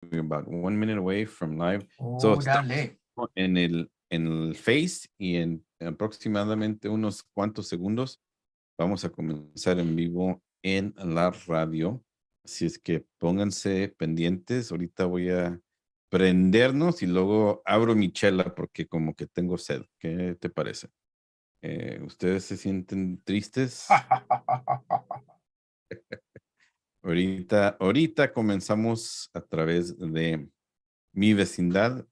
we're about 1 minute away from live. So Oh, estamos dale. en el Face y en aproximadamente unos cuantos segundos vamos a comenzar en vivo en la radio. Así es que pónganse pendientes. Ahorita voy a prendernos y luego abro mi chela porque como que tengo sed. ¿Qué te parece? ¿Ustedes se sienten tristes? Ahorita comenzamos a través de mi vecindad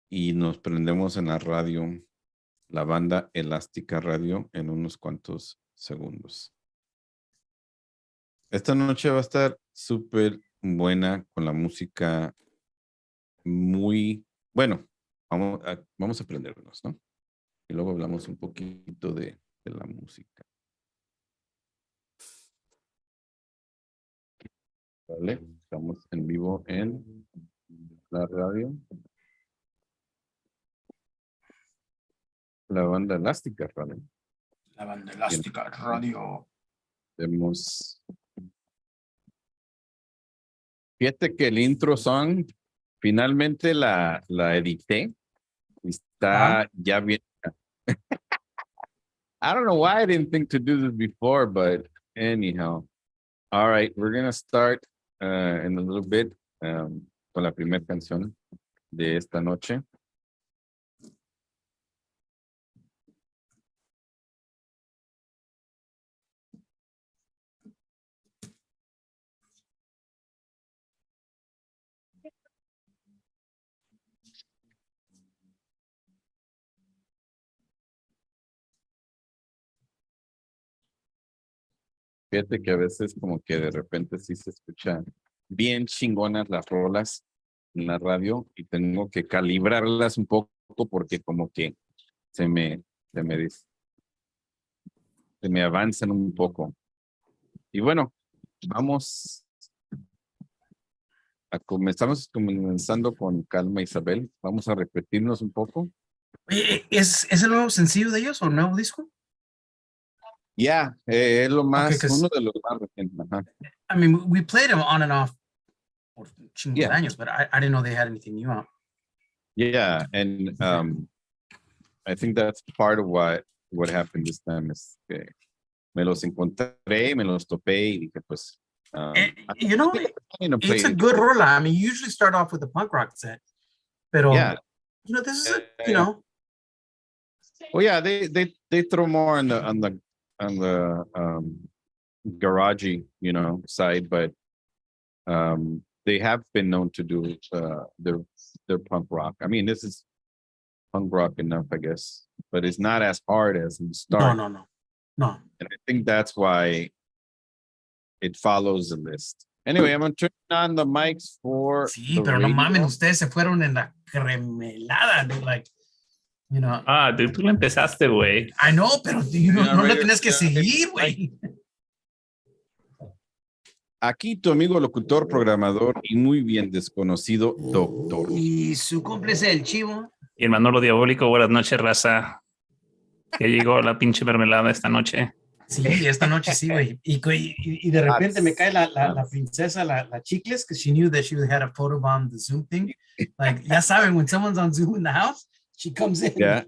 y nos prendemos en la radio, la banda Elástica Radio, en unos cuantos segundos. Esta noche va a estar súper buena con la música muy, bueno, vamos a aprendernos, ¿no? Y luego hablamos un poquito de la música. ¿Vale? Estamos en vivo en la radio. La banda Elástica Radio. La banda Elástica Radio. Vemos. Fíjate que el intro song, finalmente la edité. Está ya bien. I don't know why I didn't think to do this before, but anyhow. All right, we're going to start in a little bit con la primera canción de esta noche. Fíjate que a veces como que de repente sí se escuchan bien chingonas las rolas en la radio y tengo que calibrarlas un poco porque como que se me avanzan un poco. Y bueno, vamos estamos comenzando con calma, Isabel. Vamos a repetirnos un poco. ¿Es el nuevo sencillo de ellos o el nuevo disco? Ya, es lo más, Okay, uno de los más recientes. Ajá. I mean, we played them on and off por chingos de Yeah. años, but I didn't know they had anything new out. Yeah, and I think that's part of what happened this time is que me los encontré, me los topé y dije, pues, you know, it's a good rola. I mean, you usually start off with a punk rock set, pero yeah. you know, this is you know. Well, yeah, they throw more on the garagey, you know, side, but they have been known to do their punk rock. I mean, this is punk rock enough, I guess, but it's not as hard as in start. No. And I think that's why it follows the list. Anyway, I'm gonna turn on the mics for. Sí, pero no mames, ustedes se fueron en la cremelada, dude, like, you know. Tú lo empezaste, güey. I know, pero no lo tienes que seguir, güey. Aquí tu amigo locutor, programador y muy bien desconocido, doctor. Y su cómplice, el chivo. Y el Manolo Diabólico, buenas noches, raza. Que llegó la pinche mermelada esta noche. Sí, esta noche sí, güey. Y de repente me cae la princesa, la Chicles, because she knew that she had a photobomb the Zoom thing. Like, ya saben, when someone's on Zoom in the house, she comes in. Yeah,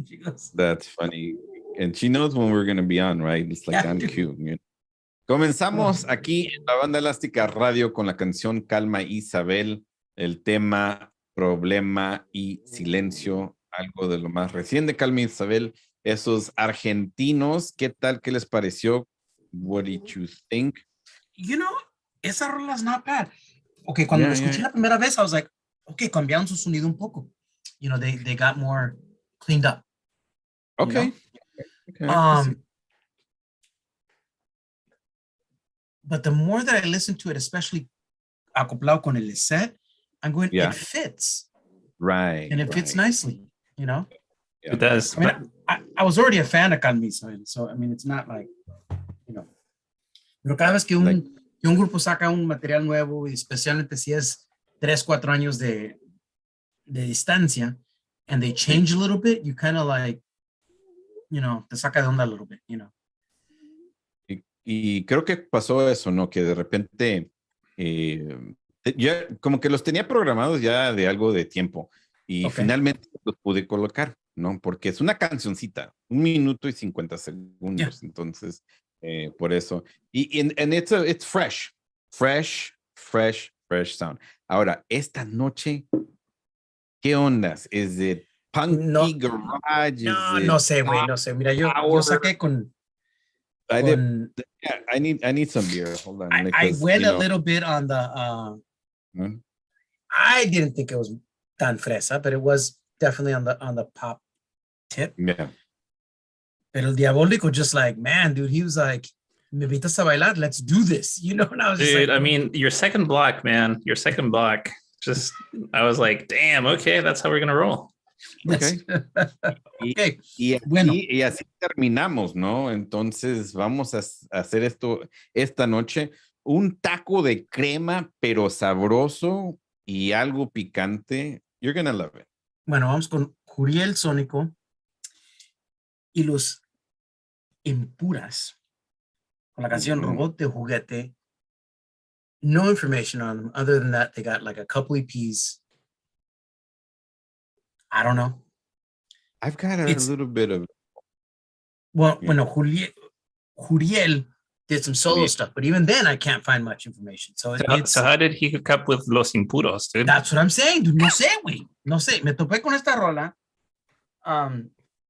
she goes, that's funny. And she knows when we're going to be on, right? It's like on cue. You know? Comenzamos aquí en la banda Elástica Radio con la canción Calma Isabel, el tema Problema y Silencio, algo de lo más recién de Calma Isabel. Esos argentinos, ¿qué tal? ¿Qué les pareció? What did you think? You know, esa rola is not bad. Okay, cuando la escuché la primera vez, I was like, okay, cambiaron su sonido un poco. You know, they got more cleaned up. Okay. You know? But the more that I listen to it, especially acoplado con el set, I'm going, it fits. Right. And it fits nicely, you know? Yeah. It does. I mean, I was already a fan of Calma Isabel, so I mean, it's not like, you know. Pero cada vez que un grupo saca un material nuevo, y especialmente si es 3-4 años de distancia, and they change a little bit, you kind of like, you know, te saca de onda a little bit, you know. Y creo que pasó eso, ¿no? Que de repente Ya, como que los tenía programados ya de algo de tiempo y Okay. finalmente los pude colocar, ¿no? Porque es una cancioncita, 1 minuto y 50 Yeah. segundos, entonces, por eso. And it's fresh sound. Ahora, esta noche, ¿qué ondas? ¿Es de No, punky garage? ¿Es no de sé, güey, no sé. Mira, yo power? saqué con, I did, con yeah, I need some beer. Hold on, I because, went a little bit on the, ¿no? I didn't think it was tan fresa, but it was definitely on the pop tip. Yeah. Pero el diabólico just like, man, dude, he was like, me invitas a bailar, let's do this, you know? And I was just Dude, like, I mean, your second block, man, your second block. Just, I was like, damn, okay, that's how we're gonna roll. Okay. Okay. Bueno. Y así terminamos, ¿no? Entonces vamos a hacer esto esta noche. Un taco de crema, pero sabroso y algo picante. You're gonna love it. Bueno, vamos con Juriel Sónico y los Impuras con la canción Robot de Juguete. No information on them other than that they got like a couple EPs. I don't know. I've got a little bit of. Well, Juriel did some solo stuff, but even then I can't find much information. So how did he hook up with Los Impuros, dude? That's what I'm saying, dude. No sé, güey. No sé. Me topé con esta rola.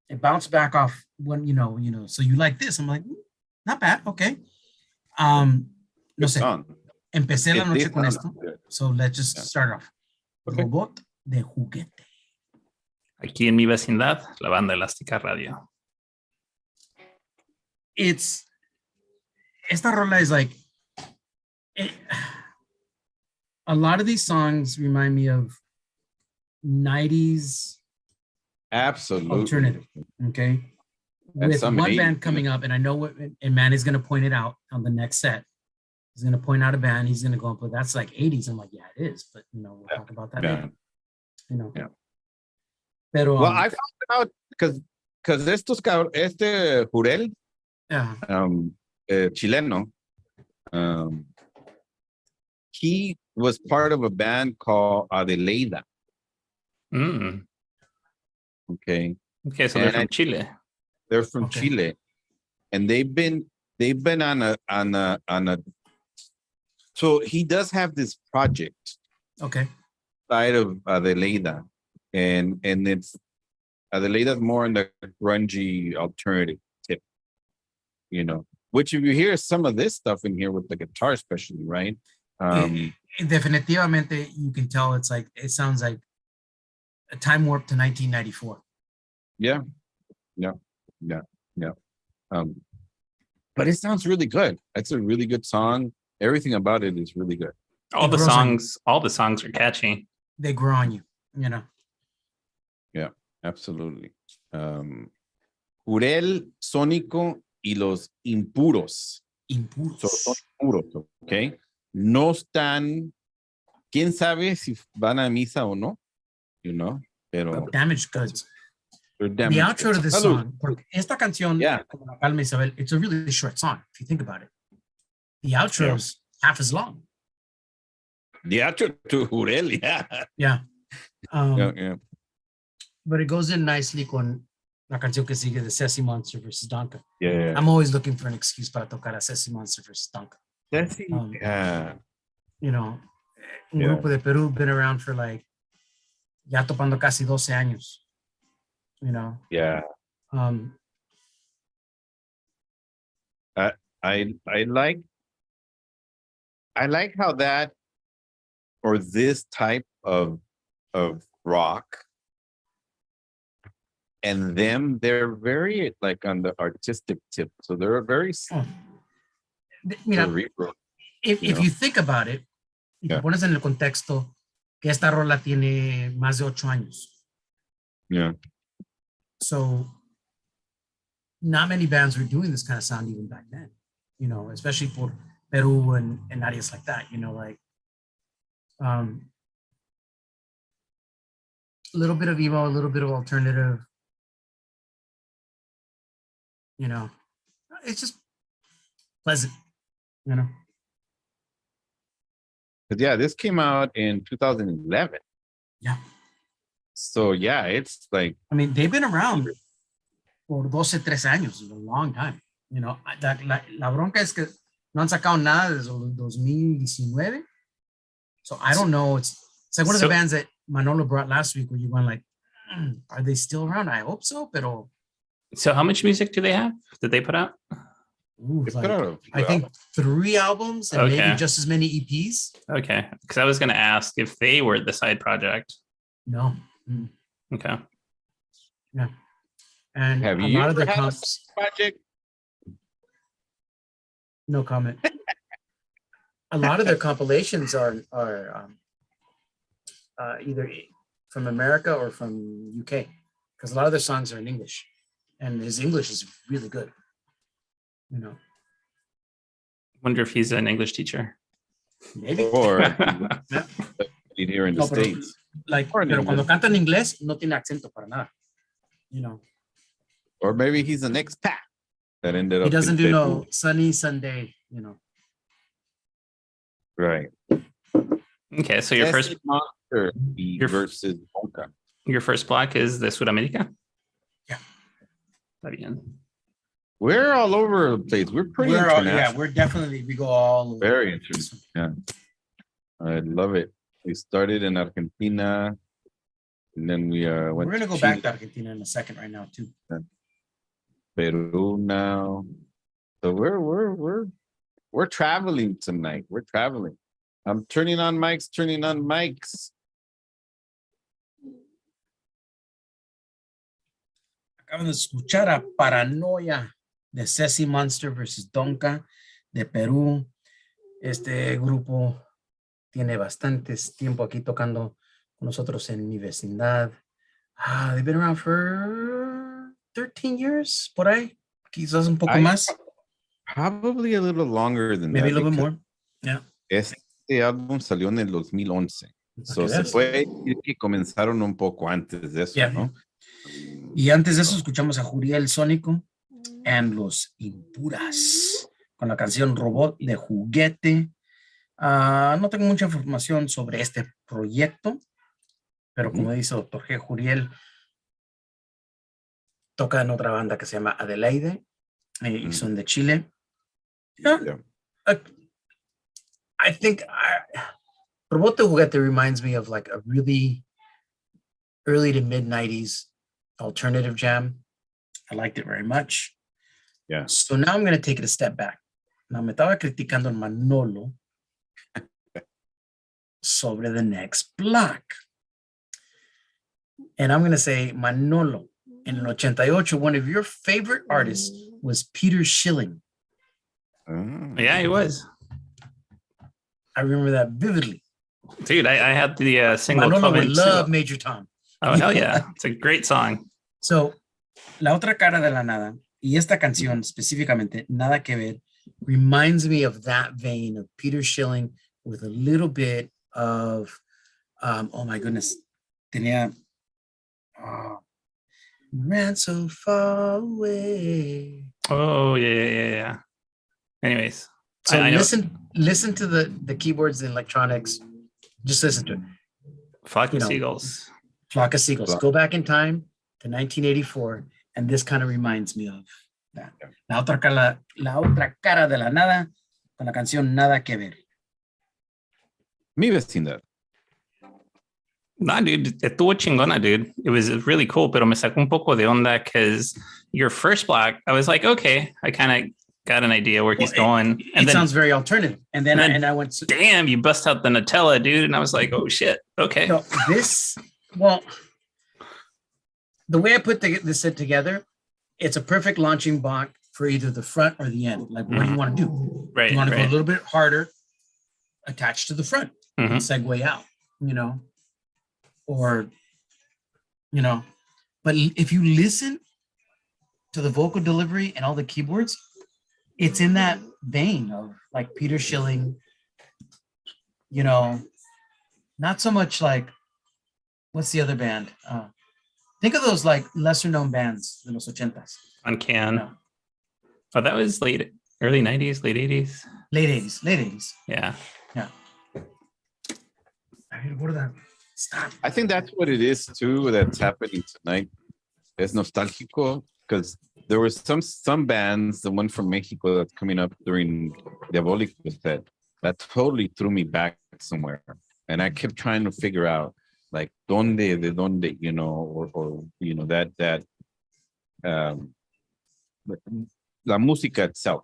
It bounced back off when, so you like this. I'm like, not bad. Okay. No sé. Empecé la noche con esto. So let's just start off. Okay. Robot de Juguete. Aquí en mi vecindad, la banda Elástica Radio. Esta rola is like, a lot of these songs remind me of 90s absolutely alternative. Okay. With one band coming up, and I know and Manny's going to point it out on the next set. He's going to point out a band. He's going to go, but that's like 80s. I'm like, yeah, it is. But, we'll talk about that later. Yeah. Pero, well, I found out because este Jurel, chileno, he was part of a band called Adelaida. Okay, so they're from Chile. They're from Chile, and they've been on a. So he does have this project. Okay. Side of Adelaida, and it's Adelaida's more in the grungy alternative tip, Which if you hear some of this stuff in here with the guitar, especially, right? Definitivamente, you can tell it sounds like a time warp to 1994. Yeah. But it sounds really good. It's a really good song. Everything about it is really good. All the songs are catchy. They grow on you, Yeah, absolutely. Jurel, Sónico y los Impuros. Son puros, ¿ok? No están, quién sabe si van a misa o no, pero... Damaged goods. The outro to this song, porque esta canción, como la calma Isabel, it's a really short song, if you think about it. The outro's half as long. The outro to Jurel, yeah. But it goes in nicely con la canción que sigue de Ceci Monster versus Donka. Yeah. I'm always looking for an excuse para tocar a Ceci Monster versus Donka. Ceci, un grupo de Perú, been around for ya topando casi 12 años. Yeah. I like how that or this type of rock and them, they're very on the artistic tip. So they're very if you think about it, y te pones en el contexto que esta rola tiene más de 8 años. Yeah. So not many bands were doing this kind of sound even back then, especially for Peru and areas like that, a little bit of emo, a little bit of alternative, it's just pleasant, But yeah, this came out in 2011. Yeah. So yeah, it's like, I mean, they've been around por 12, 13 años, a long time. You know, la bronca es que no han sacado nada desde el 2019. So I don't know. It's like one of the bands that Manolo brought last week where you went like, are they still around? I hope so, pero. So how much music do they have that they put out? Ooh, like, I think 3 albums and maybe just as many EPs. Okay, because I was going to ask if they were the side project. No. Okay. Yeah. And have a you lot of their ever had a comps. project? No comment. A lot of their compilations are either from America or from UK, because a lot of their songs are in English, and his English is really good. You know. Wonder if he's an English teacher. Maybe. Or Yeah. here in the States. Like, pero cuando canta en inglés no tiene acento para nada. You know. Or maybe he's an expat that ended up. He doesn't do no sunny Sunday, you know. Right. Okay, so your first monster versus Bonka. Your first block is the Sudamérica? Yeah. Está bien. We're all over the place. We're pretty international. We go all over. Very interesting. Yeah. I love it. We started in Argentina, and then we went. We're gonna go back to Argentina in a second right now too. Peru now. So we're traveling tonight. We're traveling. I'm turning on mics. Acaban de escuchar a Paranoia de Ceci Monster versus Donka de Perú. Este grupo tiene bastantes tiempo aquí tocando con nosotros en mi vecindad. They've been around for 13 years, por ahí. Quizás un poco más. Probably a little longer than Maybe that. Maybe a little bit more. Yeah. Este álbum salió en el 2011. So se puede decir que comenzaron un poco antes de eso, ¿no? Y antes de eso escuchamos a Juriel Sónico and Los Impuras con la canción Robot de Juguete. No tengo mucha información sobre este proyecto, pero como dice Dr. G. Juriel, toca en otra banda que se llama Adelaide y son de Chile. I think Robot de Juguete reminds me of like a really early to mid 90s alternative jam. I liked it very much. Yeah. So now I'm going to take it a step back. Now me estaba criticando en Manolo sobre the next block. And I'm going to say Manolo, in el 88, one of your favorite artists was Peter Schilling. Yeah, he was. I remember that vividly. Dude, I had the single. Manolo would love Major Tom. Oh, hell yeah. It's a great song. So, La Otra Cara de la Nada, y esta canción específicamente, Nada Que Ver, reminds me of that vein of Peter Schilling with a little bit of, oh my goodness, tenía, ran so far away. Oh, yeah. Anyways. So listen to the keyboards, the electronics. Just listen to it. Flock of Seagulls. Flock of Seagulls. Go back in time to 1984, and this kind of reminds me of that. La otra cara de la nada, con la canción Nada Que Ver. Mi vecindad. Nah, dude, estuvo chingona, dude. It was really cool, pero me sacó un poco de onda because your first block, I was like, okay, I kind of got an idea where he's going. And it sounds very alternative. And then I went, damn, you bust out the Nutella, dude. And I was like, oh shit, okay. No, the way I put this set together, it's a perfect launching block for either the front or the end. Like, what do you want to do? Right. You want to go a little bit harder, attached to the front, and segue out, or, but if you listen to the vocal delivery and all the keyboards, it's in that vein of like Peter Schilling, not so much like, what's the other band? Think of those like lesser known bands in los 80s. On Can. Oh, that was early 90s, late 80s. Late 80s. Yeah. Ay, gorda. Stop. I think that's what it is too. That's happening tonight. Es nostálgico because there were some bands, the one from Mexico that's coming up during DiavloVision that totally threw me back somewhere, and I kept trying to figure out like de donde, you know, or you know that la música itself.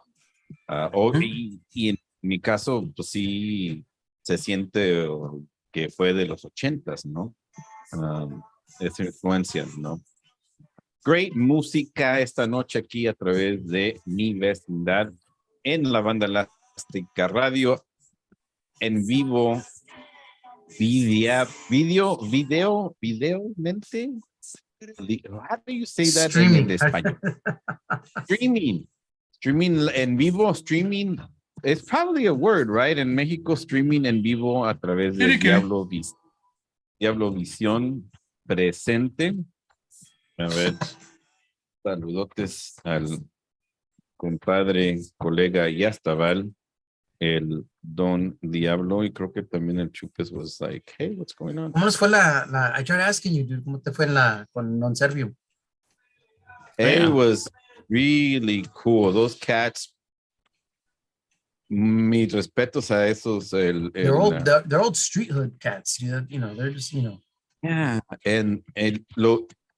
Y en mi caso, pues sí se siente que fue de los 80s, ¿no? Esa influencia, ¿no? Great música esta noche aquí a través de mi vecindad en la banda elástica radio en vivo, videomente. How do you say that Streaming. en español? Streaming en vivo, streaming. It's probably a word, right? En México, streaming en vivo a través de DiavloVision presente. A ver, saludotes al compadre, colega Yastabal, el Don Diablo, y creo que también el Chupes was like, hey, what's going on? ¿Cómo nos fue I tried asking you, dude, ¿cómo te fue con Non Servium? It was really cool. Those cats, mis respetos a esos. They're old street hood cats, dude. You know, they're just, you know. Yeah, and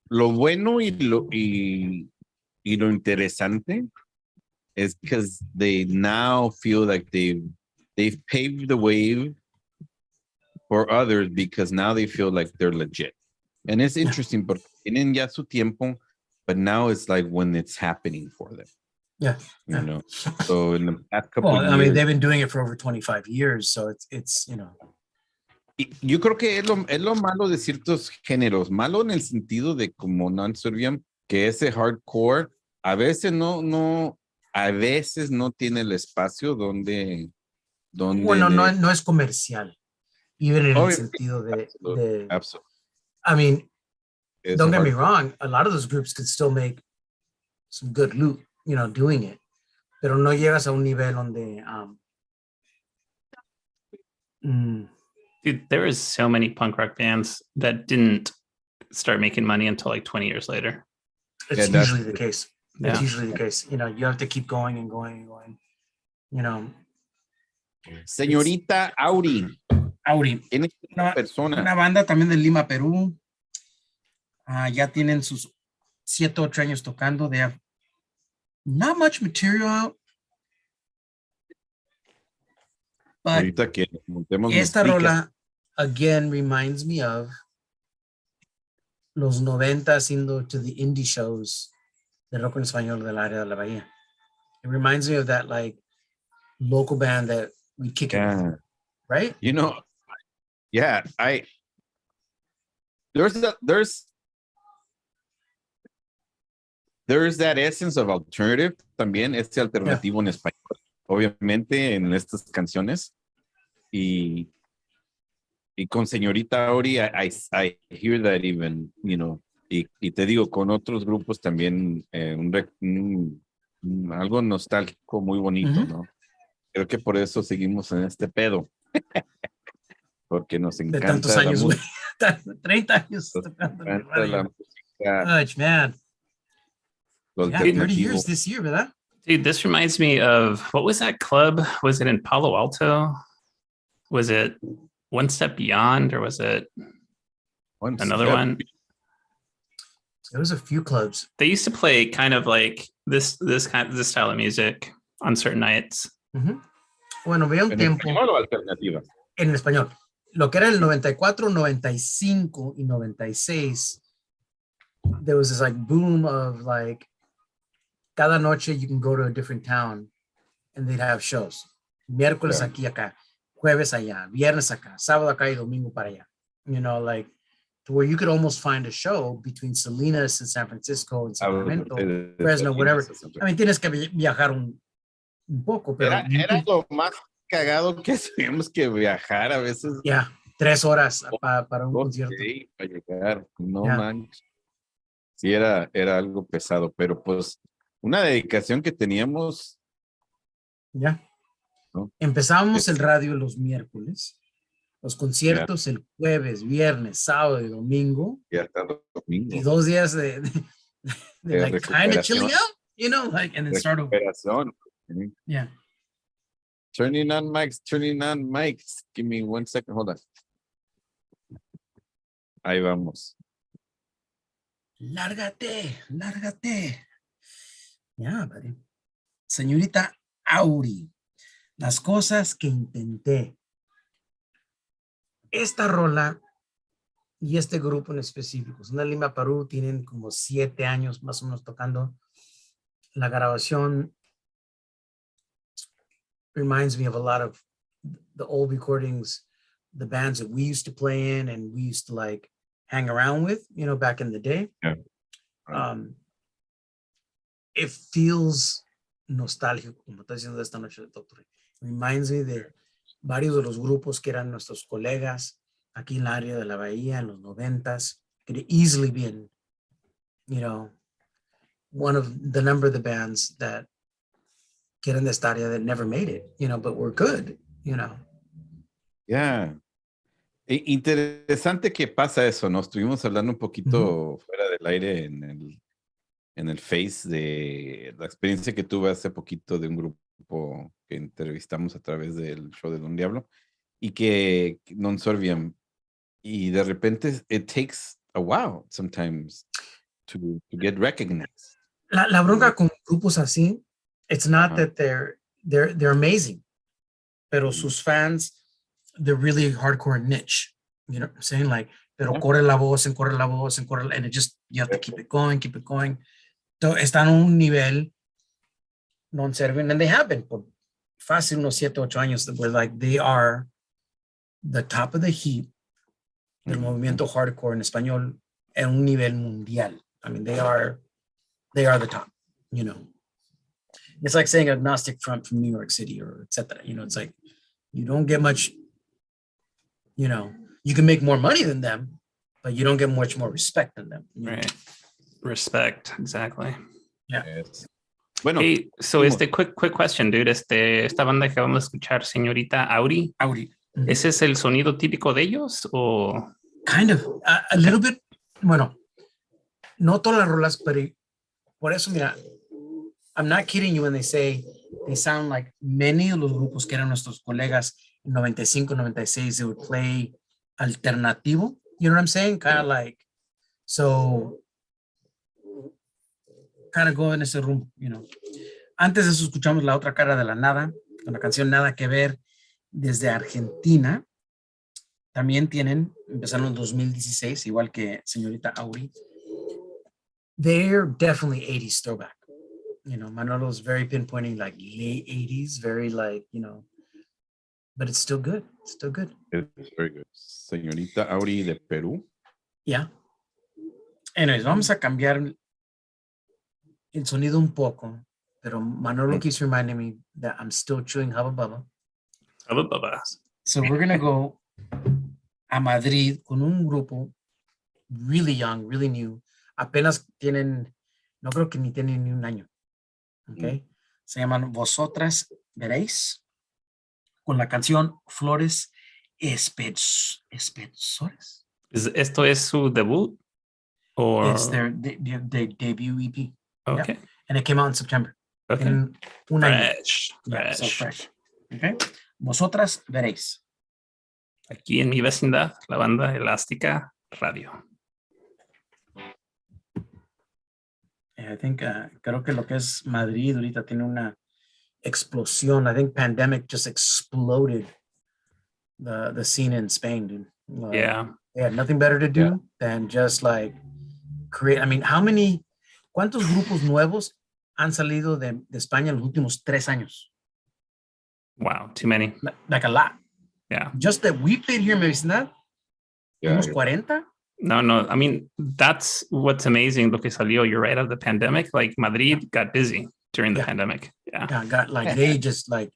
lo bueno y lo interesante is because they now feel like they've paved the way for others because now they feel like they're legit. And it's interesting, porque tienen ya su tiempo, but now it's like when it's happening for them. Yeah. You know, so in the past couple of years. I mean, they've been doing it for over 25 years, so it's you know. Yo creo que es lo malo de ciertos géneros, malo en el sentido de como non servían, que ese hardcore a veces no tiene el espacio donde bueno, no es comercial, even en el sentido de absolutely. I mean, it's don't get me wrong, a lot of those groups could still make some good loot, you know, doing it, pero no llegas a un nivel donde Dude, there is so many punk rock bands that didn't start making money until like 20 years later. It's usually the case. Yeah. It's usually the case. You know, you have to keep going and going and going. You know. Señorita Auri. Una banda también de Lima, Perú. Ya tienen sus 7 o 8 años tocando. They have not much material out. But esta rola, again, reminds me of los 90s indo to the indie shows de rock en español del área de la Bahía. It reminds me of that like local band that we kick it with, right? You know, yeah, there's that essence of alternative también, este alternativo en español. Obviamente en estas canciones y con Señorita Auri I hear that even, you know, y te digo, con otros grupos también algo nostálgico muy bonito, ¿no? Creo que por eso seguimos en este pedo. Porque nos encanta de tantos años, la música. 30 años tocando en la música. Gosh, man. Yeah, 30 years this year, ¿verdad? Dude, this reminds me of, what was that club? Was it in Palo Alto? Was it One Step Beyond, or was it another one? There was a few clubs. They used to play kind of like this style of music on certain nights. Bueno, había un tiempo. ¿En español o alternativa? En español. Lo que era el 94, 95 y 96, there was this like boom of like, cada noche you can go to a different town and they'd have shows. Miércoles aquí, acá. Jueves allá. Viernes acá. Sábado acá y domingo para allá. You know, like, to where you could almost find a show between Salinas and San Francisco and Sacramento, Fresno, whatever. I mean, tienes que viajar un poco, pero... Era lo más cagado que teníamos que viajar a veces. 3 horas para un concierto. Para llegar, no manches. Sí, era algo pesado, pero pues una dedicación que teníamos. Empezábamos el radio los miércoles Los conciertos el jueves, viernes, sábado y domingo. Y hasta domingo. Y 2 días de like kind of chilling recuperación. out, you know, like, and then start over. Recuperación. Yeah. Turning on mics. Give me 1 second. Hold on. Ahí vamos. Lárgate. Yeah, buddy. Señorita Auri, las cosas que intenté. Esta rola y este grupo en específico, Una Lima Perú, tienen como 7 años más o menos tocando. La grabación reminds me of a lot of the old recordings, the bands that we used to play in and we used to like hang around with, you know, back in the day. Yeah. Right. It feels nostálgico, como está diciendo esta noche, doctor. Reminds me de varios de los grupos que eran nuestros colegas aquí en el área de la Bahía en los 90s. Could easily been, you know, one of the number of the bands that get in esta área that never made it, you know, but were good, you know. Yeah. Interesante que pasa eso, ¿no? Estuvimos hablando un poquito fuera del aire en el Face de la experiencia que tuve hace poquito de un grupo que entrevistamos a través del show de Don Diablo y que non sorbian. Y de repente it takes a while sometimes to get recognized. La bronca con grupos así, it's not that they're amazing, pero sus fans, they're really hardcore niche, you know what I'm saying? Like, pero corre la voz, and it just, you have to keep it going. So, están a un nivel non-serving, and they have been por fácil unos 7, 8 años, where like they are the top of the heap del movimiento hardcore en español en un nivel mundial. I mean, they are the top, you know. It's like saying Agnostic Front from New York City or etc. You know, it's like you don't get much, you know, you can make more money than them, but you don't get much more respect than them. Right. Respect, exactly. Yeah. Yes. Bueno, hey, so quick question, dude. Esta banda que vamos a escuchar, señorita Auri. ¿Ese es el sonido típico de ellos o? Kind of, a little bit. Bueno, no todas las rolas, pero por eso, mira, I'm not kidding you when they say they sound like many of los grupos que eran nuestros colegas en 95, 96, they would play alternativo. You know what I'm saying? Kind of like, so, kind of go en ese rumbo, you know. Antes de eso escuchamos La Otra Cara de la Nada, con la canción Nada que Ver, desde Argentina. También empezaron en 2016, igual que señorita Auri. They're definitely 80s throwback. You know, Manolo's very pinpointing like late 80s, very like, you know, but it's still good. It's still good. It's very good. Señorita Auri de Perú. Yeah. Anyways, vamos a cambiar el sonido un poco, pero Manolo keeps reminding me that I'm still chewing Hubba Bubba. Hubba Bubba. So we're going to go a Madrid con un grupo really young, really new. Apenas no creo que ni tienen ni un año. Okay. Se llaman Vosotras Veréis, con la canción Flores Espesores. ¿Esto es su debut? Or? It's their debut EP. Okay. Yeah. And it came out in September. Okay. Un fresh. año. Yeah, so fresh. Okay. Vosotras Veréis. Aquí en mi vecindad, la banda Elástica Radio. I think, creo que lo que es Madrid ahorita tiene una explosión. I think pandemic just exploded the scene in Spain, dude. Yeah. They had nothing better to do than just like create. I mean, ¿cuántos grupos nuevos han salido de España en los últimos 3 años? Wow, too many. Like a lot. Yeah. Just that we played here, maybe it's not. Unos 40. No. I mean, that's what's amazing. Lo que salió, you're right, of the pandemic. Like Madrid got busy during the pandemic. Yeah. Got like they just like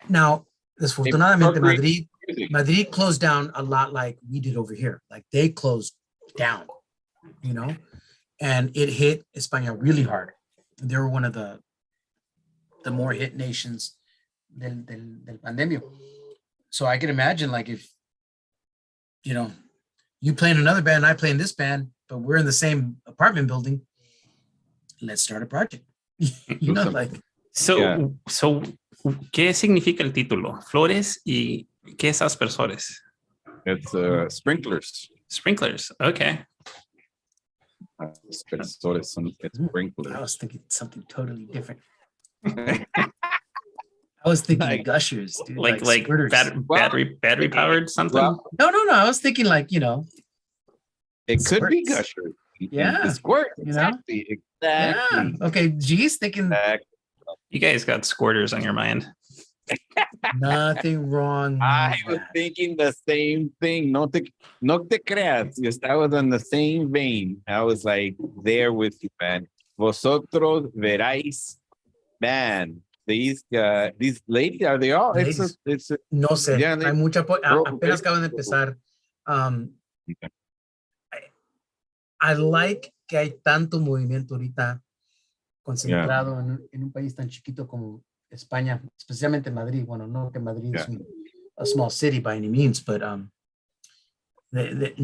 now. Desfortunadamente, Madrid closed down a lot like we did over here. Like they closed down, you know, and it hit España really hard. They were one of the more hit nations del pandemia. So I can imagine like if you know, you play in another band, I play in this band, but we're in the same apartment building. Let's start a project. You know, like. So, ¿qué significa el título? Flores y ¿qué es aspersores? It's sprinklers. Sprinklers. Okay. Aspersores son sprinklers. I was thinking something totally different. I was thinking Like- gushers, dude. Like squirters. battery powered something. Well, No. I was thinking like, you know. it could be Squirts. gushers. Yeah, The squirt. you know? Exactly. Yeah. Okay. G's thinking You guys got squirters on your mind. nothing wrong. I with was that. thinking the same thing. No te creas. Yes, I was on the same vein. I was like there with you, man. Vosotros veráis, man. These ladies, are they all? Ladies. It's a, No sé. Yeah, Hay mucha Bro, apenas acaban de empezar. I like que hay tanto movimiento ahorita concentrado en un país tan chiquito como España, especialmente Madrid. Bueno, no que Madrid es a small city by any means, but an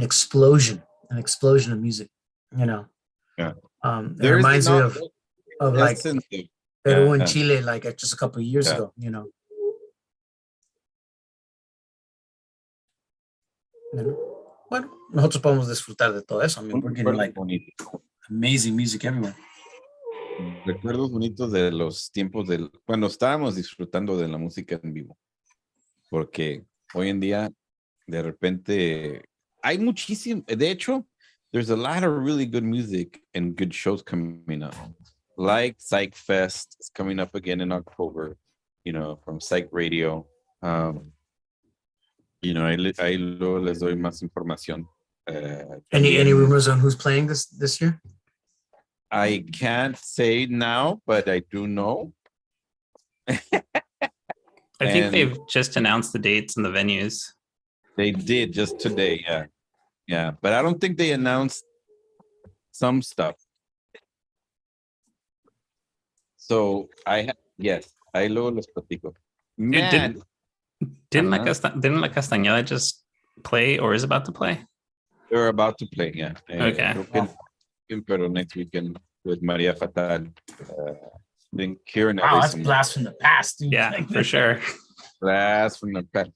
explosion of music, you know. Yeah. It reminds me of like sensitive. Peru Yeah. and Chile, like just a couple of years Yeah. ago, you know. Bueno, nosotros podemos disfrutar de todo eso. I mean, we're getting like amazing music everywhere. Recuerdos bonitos de los tiempos cuando estábamos disfrutando de la música en vivo. Porque hoy en día, de repente, hay muchísimo. De hecho, there's a lot of really good music and good shows coming up. Like Psych Fest is coming up again in October, you know, from Psych Radio. You know, ahí luego les doy más información. Any rumors on who's playing this year? I can't say now, but I do know. I think And- they've just announced the dates and the venues. They did just today, yeah. Yeah, but I don't think they announced some stuff. So yes, ahí luego les platico. Man, Didn't La Castañeda just play or is about to play? they're about to play, yeah. Okay. Creo que pero next weekend with Maria Fatal. Then Kieran Wow, that's Harrison. blast from the past, dude. Yeah, Like, for sure. Blast from the past.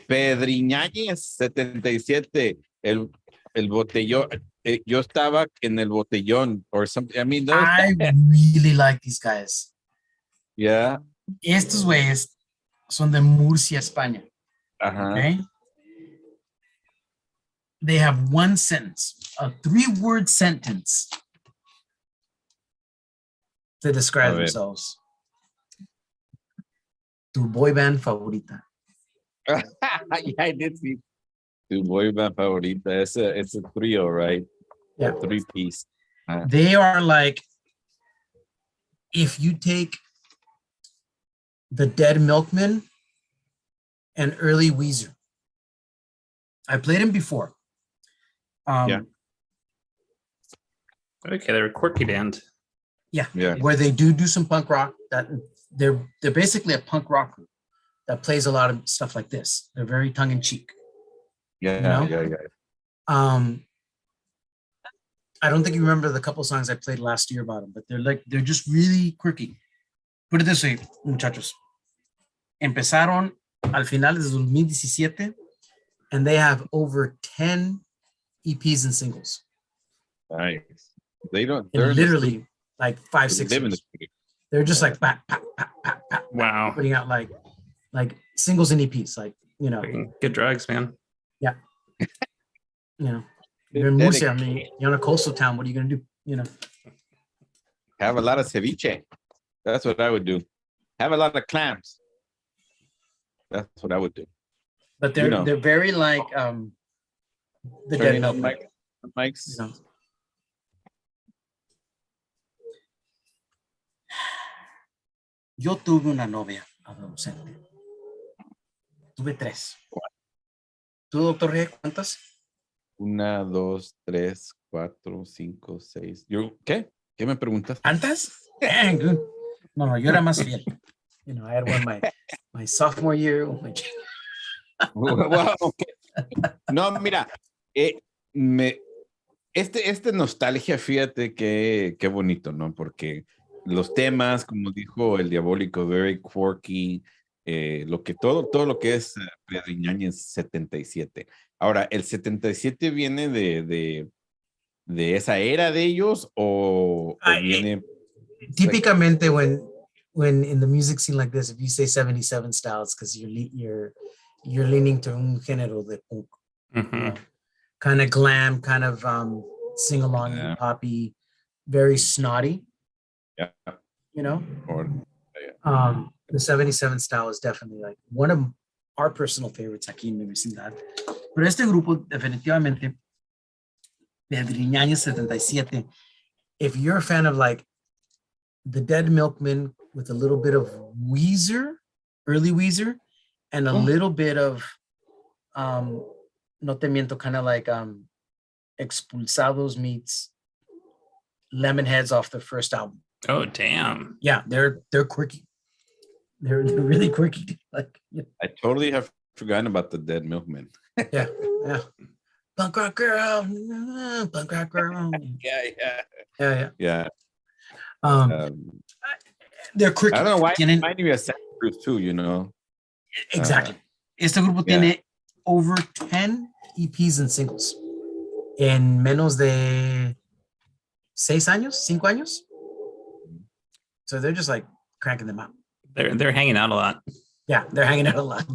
Pedriñáñez, 77. El botellón. Yo estaba en el botellón or something. I mean, those, I really like these guys. yeah. Estos güeyes son de Murcia, España. Uh-huh. Okay. They have one sentence, a 3-word sentence to describe A ver. themselves. Tu boy band favorita. Yeah, I did see. Tu boy band favorita. It's a trio, right? Yeah. 3-piece. They are like, if you take the Dead Milkmen and early Weezer. I played him before. Yeah. Okay, they're a quirky band. Yeah. Where they do some punk rock. That they're basically a punk rock group that plays a lot of stuff like this. They're very tongue in cheek. Yeah. I don't think you remember the couple songs I played last year about them, but they're just really quirky. Put it this way, muchachos. Empezaron al final de 2017 and they have over 10 EPs and singles. Nice. They don't. And They're literally like 5, They 6 live in the years. studio. They're just like pat, pat, pat, pat, pat, Wow. putting out like singles and EPs, like, you know, Good drugs, man. you know, you're in Murcia, I mean, you're in a coastal town. What are you gonna do? You know, Have a lot of ceviche. That's what I would do. Have a lot of clams. That's what I would do. but they're You know. they're very like the Turning Dead up Milkmen, mics. you know. Yo tuve una novia adolescente. Tuve 3. ¿Tú, doctor Rie, cuántas? 1, 2, 3, 4, 5, 6. ¿Qué? ¿Qué me preguntas? ¿Tantas? Dang, dude. No, yo era más fiel. You know, I had one my sophomore year. Well, okay. No, mira, este nostalgia, fíjate qué bonito, ¿no? Porque los temas, como dijo el Diabólico, very quirky, todo lo que es Pedriñañez 77. Ahora, ¿el 77 viene de esa era de ellos o viene... Típicamente when in the music scene like this, if you say 77 styles, because you're leaning to un género de punk, you know, kind of glam, kind of sing along, poppy, very snotty. Yeah. You know, yeah. The 77 style is definitely like one of our personal favorites aquí en mi vecindad. Pero este grupo definitivamente Pedriñañez 77. If you're a fan of like the Dead Milkmen with a little bit of Weezer, early Weezer, and a little bit of no te miento, kind of like Expulsados meets Lemonheads off their first album. Oh damn! Yeah, they're quirky. They're really quirky. Like, yeah. I totally have forgotten about the Dead Milkmen. Yeah. Punk rock girl. Yeah. They're quirky. I don't know why. It might be a Santa Cruz too, you know. Exactly. Este grupo tiene over 10 EPs and singles en menos de 5 años. So they're just like cranking them out. They're hanging out a lot. Yeah, they're hanging out a lot.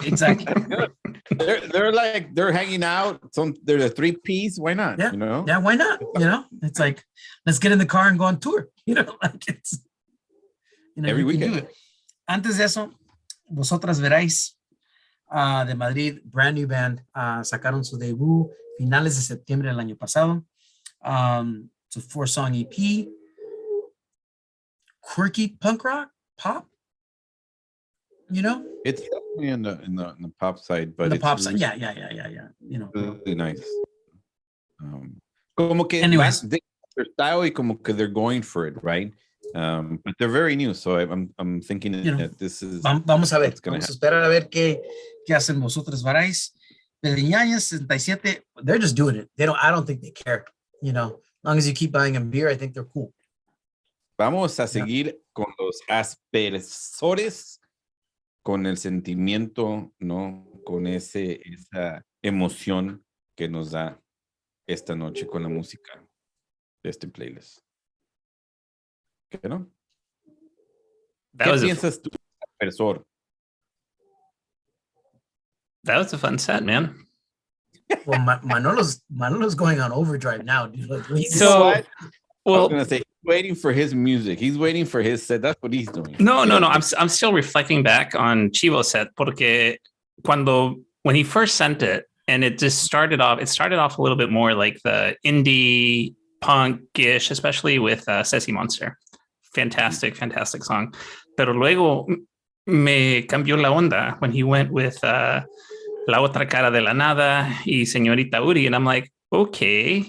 Exactly. they're hanging out. They're the 3Ps. Why not? Yeah. You know? Yeah, why not? You know, it's like, let's get in the car and go on tour. You know, like it's, you know, every weekend. Antes de eso, Vosotras Veráis de Madrid, brand new band, sacaron su debut finales de septiembre del año pasado. It's a 4-song EP. Quirky punk rock, pop. You know, it's definitely in the pop side, but the pop really, side, yeah. You know, really nice. Como que anyways, their style y como que they're going for it, right? But they're very new, so I'm thinking that this is. Vamos a ver, vamos a esperar a ver qué hacen Vosotras Veráis. Pedriñañez 67, they're just doing it. I don't think they care. You know, as long as you keep buying them beer, I think they're cool. Vamos a seguir con los aspersores, con el sentimiento, ¿no? Con esa emoción que nos da esta noche con la música de este playlist. ¿Qué no? ¿Qué piensas tú, aspersor? That was a fun set, man. Well, Manolo's going on overdrive now, dude. Like, so, I was gonna say he's waiting for his music. He's waiting for his set. That's what he's doing. No. I'm still reflecting back on Chivo's set porque when he first sent it and it just started off a little bit more like the indie punk-ish, especially with Ceci Monster. Fantastic song. Pero luego me cambió la onda when he went with La Otra Cara de la Nada y Señorita Uri, and I'm like, okay.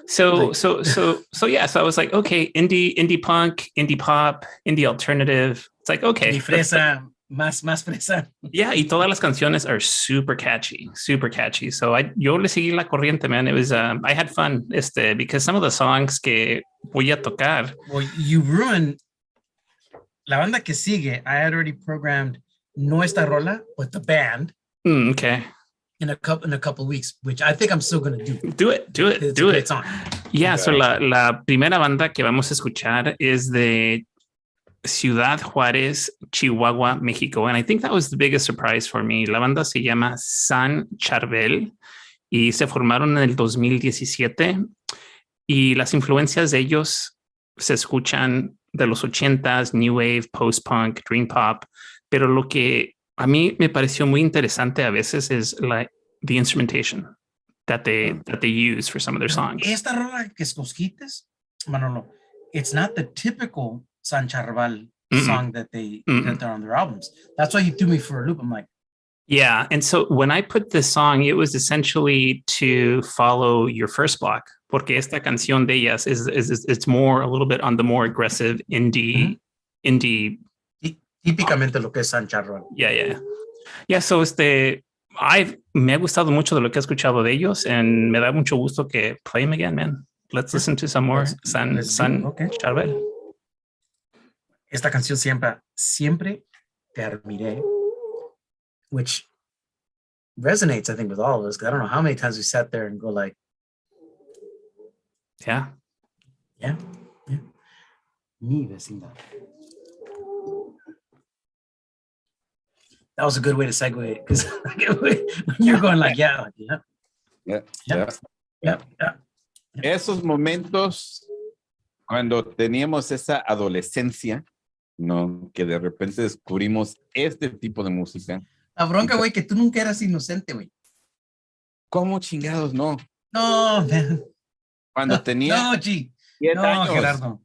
So I was like, okay, indie punk, indie pop, indie alternative. It's like, okay. Y fresa, más fresa. Yeah, y todas las canciones are super catchy. So yo le seguí la corriente, man. It was I had fun because some of the songs que voy a tocar. Well, you ruined la banda que sigue. I had already programmed no esta rola, but the band. Okay. In a couple of weeks, which I think I'm still going to do. Do it. It's a great song. Yeah, so la primera banda que vamos a escuchar es de Ciudad Juárez, Chihuahua, México. And I think that was the biggest surprise for me. La banda se llama San Charbel y se formaron en el 2017 y las influencias de ellos se escuchan de los 80s, New Wave, Post-Punk, Dream Pop, pero lo que a mí me pareció muy interesante a veces is like the instrumentation that they use for some of their songs. Esta rola que escogiste, Manolo, it's not the typical San Charbel song that they're on their albums. That's why you threw me for a loop. I'm like, yeah. And so when I put this song, it was essentially to follow your first block, porque esta canción de ellas is it's more a little bit on the more aggressive indie. Típicamente lo que es San Charbel. Yeah. So Me ha gustado mucho de lo que he escuchado de ellos, and me da mucho gusto que play them again, man. Let's listen to some more San Okay. Charbel. Esta canción siempre te admiré, which resonates, I think, with all of us. Because I don't know how many times we sat there and go like, Yeah. Mi vecindad. That was a good way to segue because you're going like, yeah. Esos momentos cuando teníamos esa adolescencia, ¿no? Que de repente descubrimos este tipo de música. La bronca, güey, que tú nunca eras inocente, güey. ¿Cómo chingados no? No, man. Cuando tenía No, G. 10 No, años. Gerardo.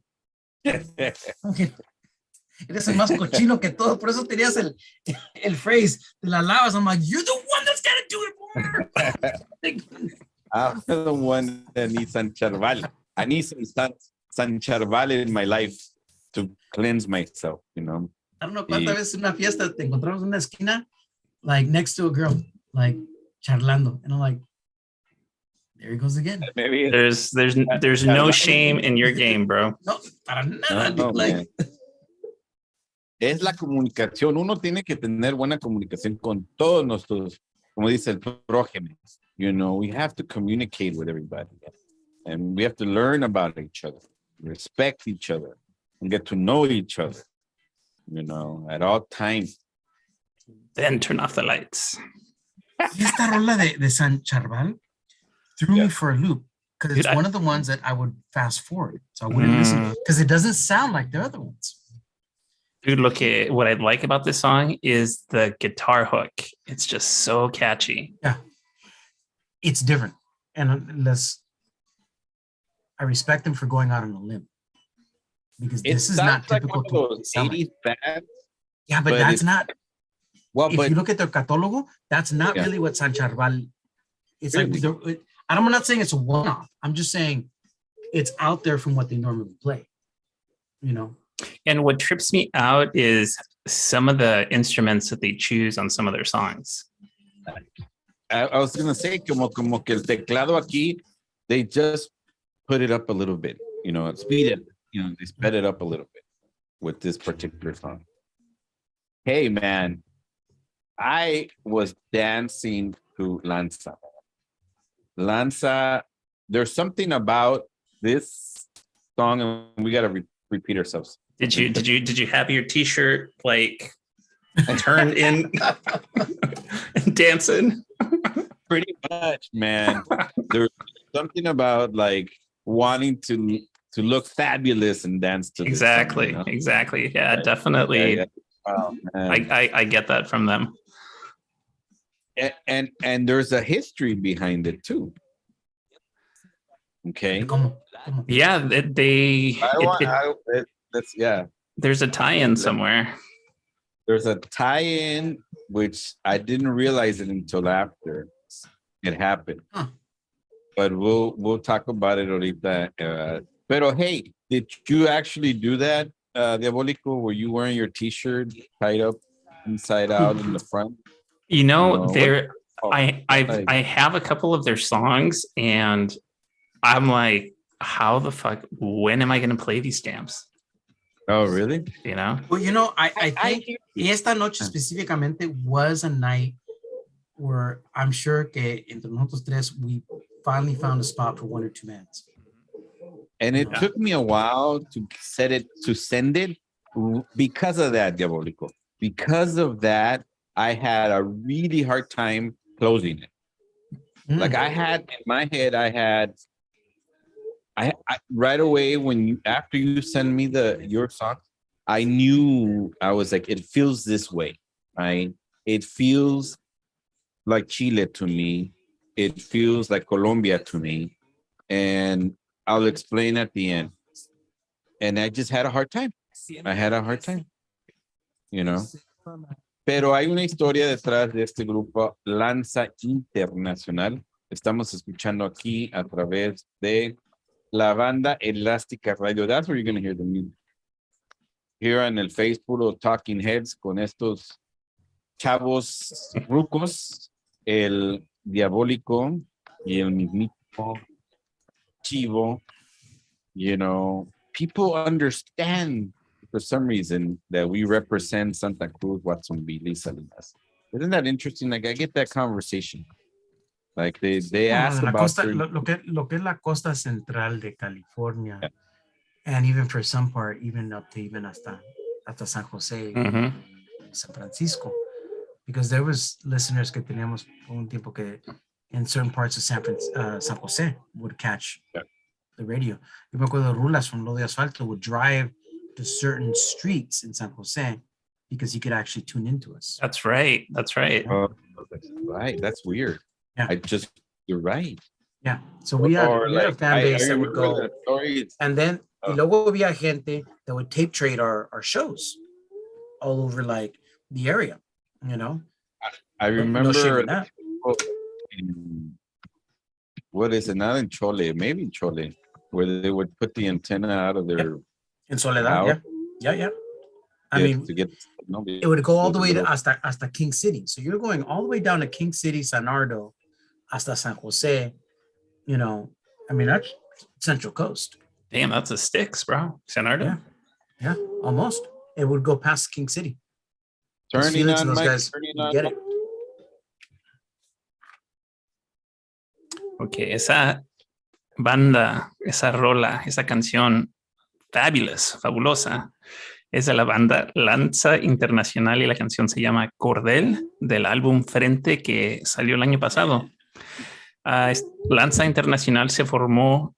Eres el más cochino que todo, por eso tenías el phrase, te la lavas. I'm like, you're the one that's gotta do it more. I'm the one that needs San Charbal. I need some San Charbal in my life to cleanse myself, you know. I don't know cuántas veces en una fiesta te encontramos en una esquina, like next to a girl, like charlando, and I'm like, there he goes again. Maybe There's no shame in your game, bro. No, para nada. No, like, es la comunicación. Uno tiene que tener buena comunicación con todos nuestros, como dice el prójimo. You know, we have to communicate with everybody. And we have to learn about each other, respect each other, and get to know each other, you know, at all times. Then turn off the lights. esta rola de San Charbal threw me for a loop because it's Dude, one of the ones that I would fast forward. So I wouldn't listen because it doesn't sound like the other ones. Dude, what I like about this song is the guitar hook. It's just so catchy. Yeah. It's different. And I respect them for going out on a limb. Because this is not typical like one of those 80s bands. Yeah, but that's not. Well, if you look at their catálogo, that's not really what San Charbal. It's really? Like I'm not saying it's a one-off. I'm just saying it's out there from what they normally play. You know. And what trips me out is some of the instruments that they choose on some of their songs. I was gonna say como que el teclado aquí, they just put it up a little bit, you know, speed it, you know, they sped it up a little bit with this particular song. Hey man, I was dancing to Lanza. There's something about this song, and we gotta repeat ourselves. Did you have your t-shirt like turned in and dancing? Pretty much, man. There's something about like wanting to look fabulous and dance to exactly this song, you know? Exactly. Yeah, definitely. Yeah. Oh, I get that from them. And there's a history behind it too. Okay. Yeah, there's a tie-in somewhere. There's a tie-in which I didn't realize it until after it happened. But we'll talk about it ahorita. Pero hey, did you actually do that, Diabolico? Were you wearing your t-shirt tied up inside out in the front? You know, I have a couple of their songs, and I'm like, how the fuck? When am I going to play these stamps? Oh, really? You know? Well, you know, I think esta noche specificamente was a night where I'm sure que entre nosotros tres we finally found a spot for one or two bands. And it took me a while to send it because of that, Diabolico. Because of that, I had a really hard time closing it. Like I had in my head, I right away after you send me your song, I knew, I was like, it feels this way, right? It feels like Chile to me. It feels like Colombia to me. And I'll explain at the end. And I just had a hard time. You know? Pero hay una historia detrás de este grupo, Lanza Internacional. Estamos escuchando aquí a través de la banda Elástica Radio. That's where you're going to hear the music. Here on el Facebook, puro Talking Heads con estos chavos rucos. el Diabólico y el mismito Chivo, you know, people understand for some reason that we represent Santa Cruz, Watsonville, Salinas. Isn't that interesting? Like I get that conversation. Like they ask la about costa, certain- lo que es la costa central de California, Yeah. and even for some part, even up to even hasta San Jose, San Francisco, because there was listeners que teníamos un tiempo que in certain parts of San Jose would catch the radio. Yo me acuerdo Rulas from Lo de Asfalto would drive to certain streets in San Jose because he could actually tune into us. That's right. That's right. That's right. That's weird. Yeah. You're right. Yeah. So we had a fan base that would go. And then y luego había gente that would tape trade our shows all over like the area, you know. I remember No what is it? Not in Chole, maybe in Chole, where they would put the antenna out of their in Soledad, yeah. I mean, to get it would go all the way to hasta King City. So you're going all the way down to King City, San Nardo, hasta San Jose. You know, I mean, that's Central Coast. Damn, that's a sticks, bro. San Nardo? Yeah, almost. It would go past King City. Turning on, those Mike, guys turning on. get it. Ok, esa banda, esa rola, esa canción fabulosa, es de la banda Lanza Internacional y la canción se llama Cordel del álbum Frente que salió el año pasado. Lanza Internacional se formó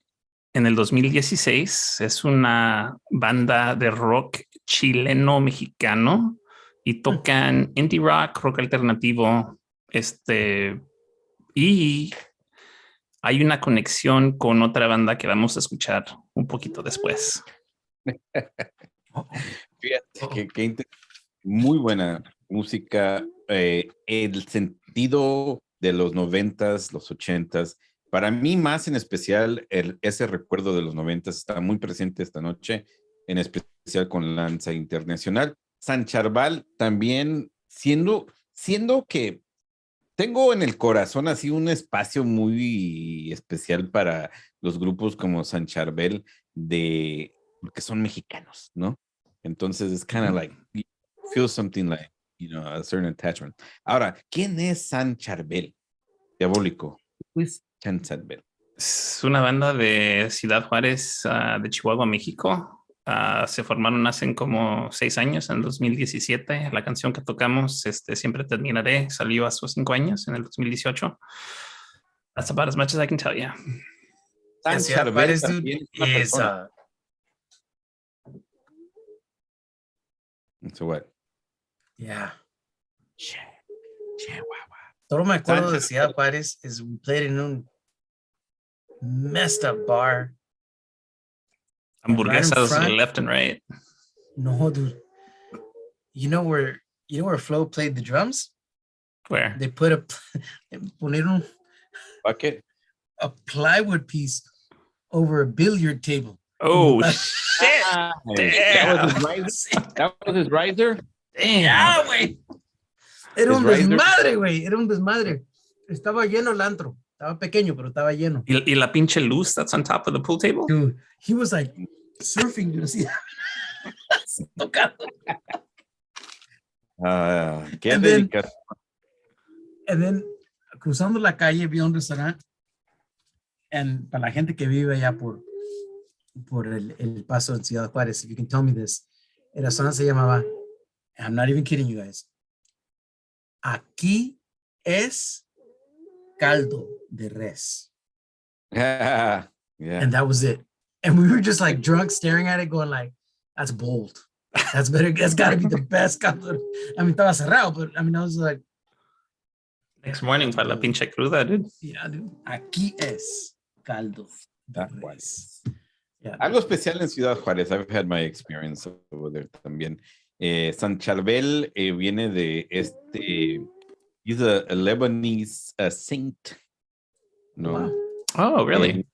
en el 2016. Es una banda de rock chileno-mexicano y tocan indie rock alternativo. Y hay una conexión con otra banda que vamos a escuchar un poquito después. Fíjate que muy buena música, el sentido de los 90s, los 80s. Para mí, más en especial, ese recuerdo de los 90s está muy presente esta noche, en especial con Lanza Internacional. San Charbal también, siendo que tengo en el corazón así un espacio muy especial para los grupos como San Charbel, porque son mexicanos, ¿no? Entonces, es kind of like, you feel something like, you know, a certain attachment. Ahora, ¿quién es San Charbel? Diabólico. ¿Qué es San Charbel? Es una banda de Ciudad Juárez, de Chihuahua, México. Se formaron hace como 6 años, en el 2017. La canción que tocamos, Siempre Terminaré, salió hace 5 años, en el 2018. That's about as much as I can tell you. San Charbel también es So what? Yeah. Chihuahua. Todo me acuerdo de Ciudad Juárez is we played in un messed up bar. Hamburguesas left and right. No, dude. You know where Flo played the drums? Where? They put ponieron Bucket? a plywood piece over a billiard table. Oh, shit. That was his riser? Damn. Ya, güey. Era un desmadre, güey. Era un desmadre. Estaba lleno el antro. Estaba pequeño, pero estaba lleno. Y la pinche luz that's on top of the pool table? Dude, he was like surfing, you see. Tocando. Qué dedicación. And then, cruzando la calle, vi un restaurante. And para la gente que vive allá por el paso en Ciudad Juárez, if you can tell me this, el restaurante se llamaba, I'm not even kidding you guys, Aquí es caldo de res. Yeah. And that was it. And we were just like drunk staring at it going like, that's bold. That's better. That's got to be the best caldo. I mean, estaba cerrado, but I mean, I was like. Next morning para la pinche cruda, dude. Yeah, dude. Aquí es caldo de res. Yeah, algo especial en Ciudad Juárez. I've had my experience over there también. San Charbel viene de he's a Lebanese saint. No. Wow. Oh, really?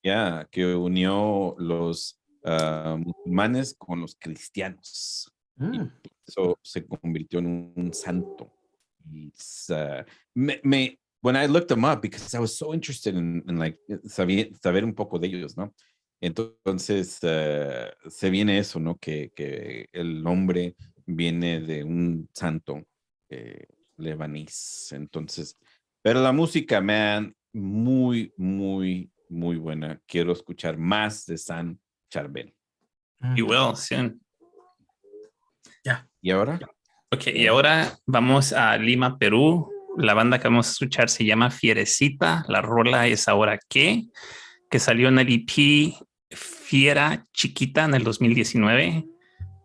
Yeah, que unió los musulmanes con los cristianos. Y eso se convirtió en un santo. when I looked them up, because I was so interested in like saber un poco de ellos, ¿no? Entonces se viene eso, ¿no? Que el nombre viene de un santo lebanés. Entonces, pero la música, man, muy, muy, muy buena. Quiero escuchar más de San Charbel. You will soon. Yeah. ¿Y ahora? Ok, y ahora vamos a Lima, Perú. La banda que vamos a escuchar se llama Fierecita. La rola es Ahora qué, que salió en el EP Fiera Chiquita en el 2019.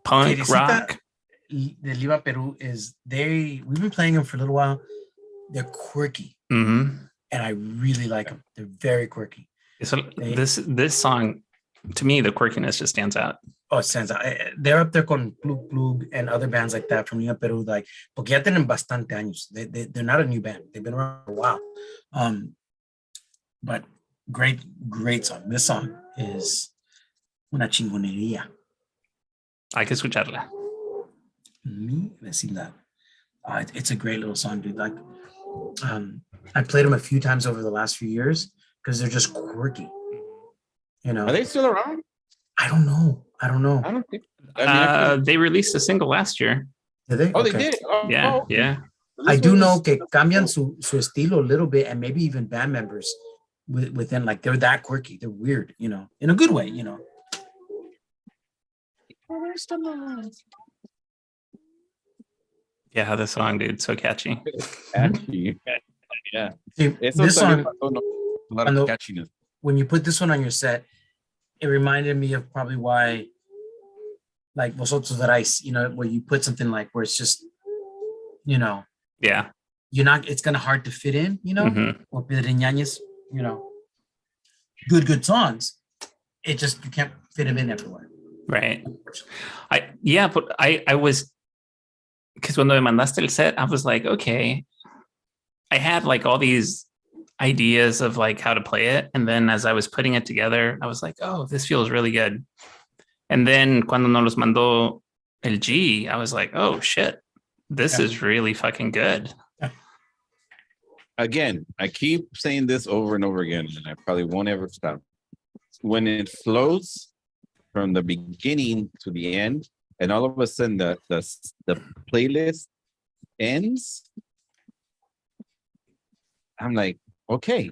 Punk Fierecita rock. de Lima, Peru we've been playing them for a little while. They're quirky. Mm-hmm. And I really like them. They're very quirky. So this song, to me, the quirkiness just stands out. Oh, it stands out. They're up there con Plug Plug and other bands like that from Lima, Peru. Like, porque ya tienen bastante años. They're not a new band. They've been around for a while. But great song. This song is una chingonería. Hay que escucharla. It's a great little song, dude. Like, I played them a few times over the last few years because they're just quirky. You know, Are they still around? I don't know. I don't think. They released a single last year. Did they? Oh, Okay. they did. Oh, Yeah, okay. yeah. I do know que cambian su estilo a little bit, and maybe even band members within, like, they're that quirky. They're weird, you know, in a good way, you know. Yeah, the song, dude, so catchy. Catchy. Yeah. See, this song, a lot of catchiness. when you put this one on your set, it reminded me of probably why, like, Vosotros Verais, you know, where you put something like where it's just, you know, Yeah. it's kind of hard to fit in, you know, Mhm. or Pedreñañez, you know, good songs. It just, you can't fit them in everywhere. Right. I was, because when me mandaste el set, I was like, okay, I had like all these ideas of like how to play it. And then as I was putting it together, I was like, oh, this feels really good. And then cuando nos los mandó el G, I was like, oh shit, this is really fucking good. Again, I keep saying this over and over again, and I probably won't ever stop. When it flows from the beginning to the end, and all of a sudden the playlist ends, I'm like, okay,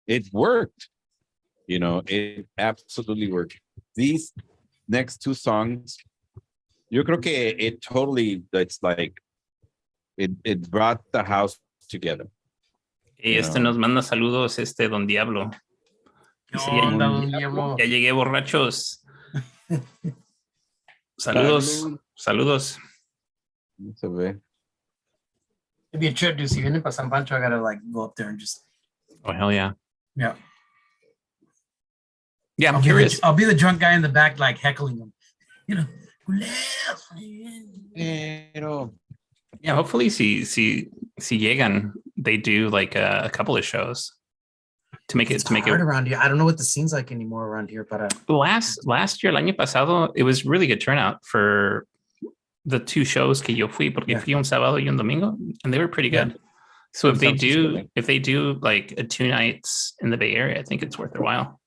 it worked. You know, it absolutely worked. These next two songs, yo creo que it totally, it's like, it brought the house together. Y nos manda saludos, Don Diablo. Dice, ya llegué, borrachos. Saludos. Se ve. It'd be a trip, dude. Si vienen para San Pancho, I gotta like go up there and just. Oh, hell yeah. Yeah. Yeah, I'm curious. I'll be the drunk guy in the back, like heckling them. You know. Pero. Yeah, hopefully si llegan, they do like a couple of shows to make it hard around here. I don't know what the scene's like anymore around here, but last year, el año pasado, it was really good turnout for the two shows que yo fui, porque fui un sábado y un domingo, and they were pretty good. So if they do like 2 nights in the Bay Area, I think it's worth their while.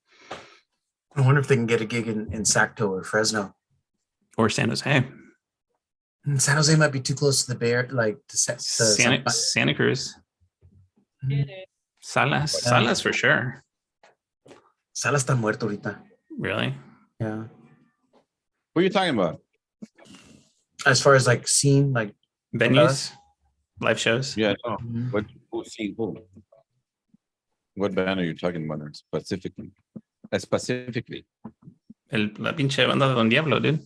I wonder if they can get a gig in Sacto or Fresno or San Jose. San Jose might be too close to the Bay Area, like to Santa Cruz. Salas for sure. Salas está muerto ahorita. Really? Yeah. What are you talking about? As far as like scene, like venues, live shows. Yeah. No. What band are you talking about specifically? Specifically. La pinche banda de Don Diablo, dude.